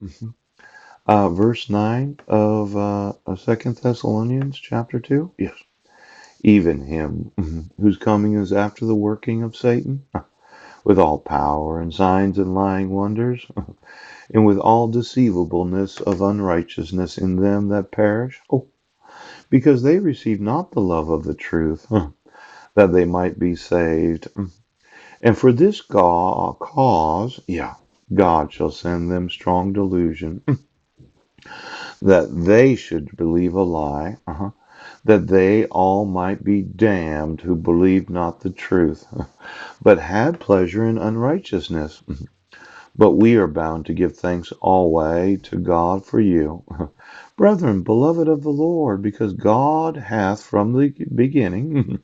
Mhm. Verse 9 of 2 Thessalonians chapter 2. Yes. Even him whose coming is after the working of Satan, with all power and signs and lying wonders, and with all deceivableness of unrighteousness in them that perish. Oh, because they receive not the love of the truth, that they might be saved. And for this cause, yeah, God shall send them strong delusion, that they should believe a lie, that they all might be damned who believed not the truth, but had pleasure in unrighteousness. But we are bound to give thanks always to God for you, brethren, beloved of the Lord, because God hath from the beginning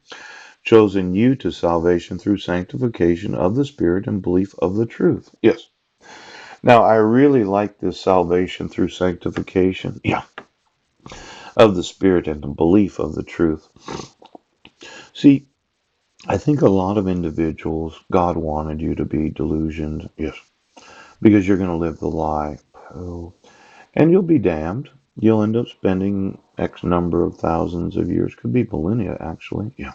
chosen you to salvation through sanctification of the Spirit and belief of the truth. Yes. Now, I really like this salvation through sanctification, yeah, of the Spirit and the belief of the truth. See, I think a lot of individuals, God wanted you to be delusioned, yes, because you're going to live the lie. Oh, and you'll be damned. You'll end up spending X number of thousands of years, could be millennia actually, yeah.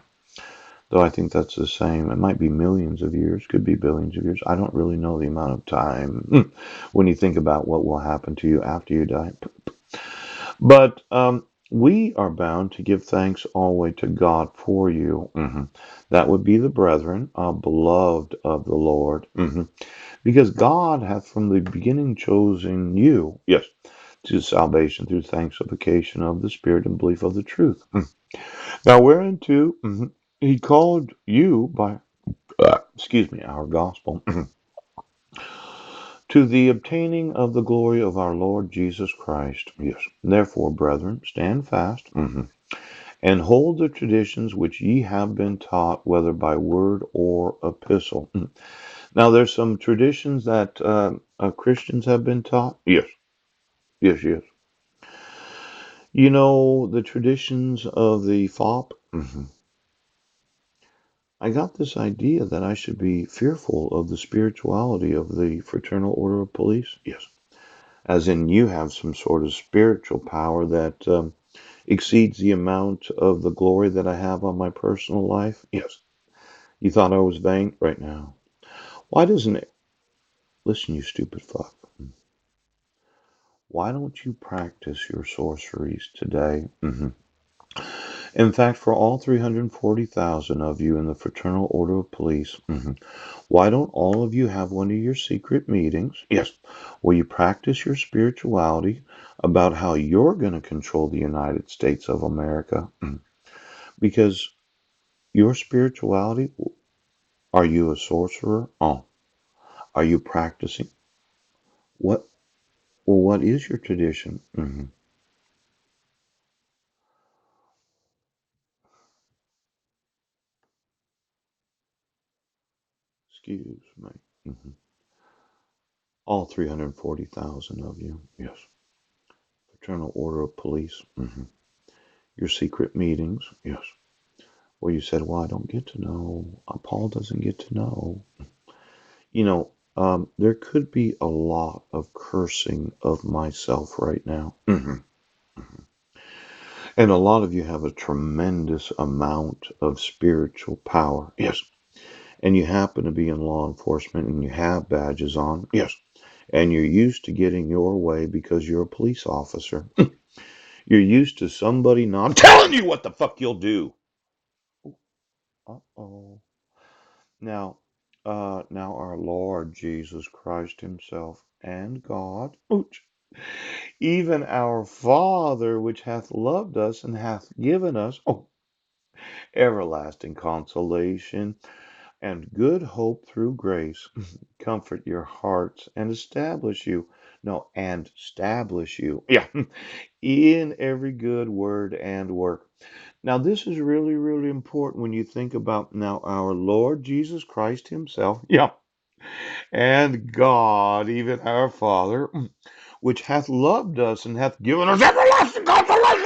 Though I think that's the same. It might be millions of years, could be billions of years. I don't really know the amount of time when you think about what will happen to you after you die. But we are bound to give thanks always to God for you. That would be the brethren, beloved of the Lord. Because God hath from the beginning chosen you, yes, to salvation through sanctification of the Spirit and belief of the truth. Now, whereunto he called you by, excuse me, our gospel, to the obtaining of the glory of our Lord Jesus Christ. Yes. Therefore, brethren, stand fast and hold the traditions which ye have been taught, whether by word or epistle. Now, there's some traditions that Christians have been taught. Yes, yes, yes. You know, the traditions of the FOP. I got this idea that I should be fearful of the spirituality of the Fraternal Order of Police. Yes. As in, you have some sort of spiritual power that exceeds the amount of the glory that I have on my personal life. Yes. You thought I was vain? Right now. Why doesn't it? Listen, you stupid fuck. Why don't you practice your sorceries today? In fact, for all 340,000 of you in the Fraternal Order of Police, why don't all of you have one of your secret meetings? Yes, where you practice your spirituality about how you're going to control the United States of America. Because your spirituality, are you a sorcerer? Oh, are you practicing? What? Well, what is your tradition? Excuse me. All 340,000 of you. Yes. Fraternal Order of Police. Your secret meetings. Yes. Where you said, well, I don't get to know. Paul doesn't get to know. You know, there could be a lot of cursing of myself right now. And a lot of you have a tremendous amount of spiritual power. Yes. And you happen to be in law enforcement and you have badges on. Yes. And you're used to getting your way because you're a police officer. You're used to somebody not telling you what the fuck you'll do. Uh-oh. Now, now our Lord Jesus Christ Himself and God, ouch, even our Father, which hath loved us and hath given us, everlasting consolation and good hope through grace, comfort your hearts and establish you. No, and establish you. Yeah. In every good word and work. Now, this is really, really important when you think about now our Lord Jesus Christ Himself. Yeah. And God, even our Father, which hath loved us and hath given us everlasting consolation.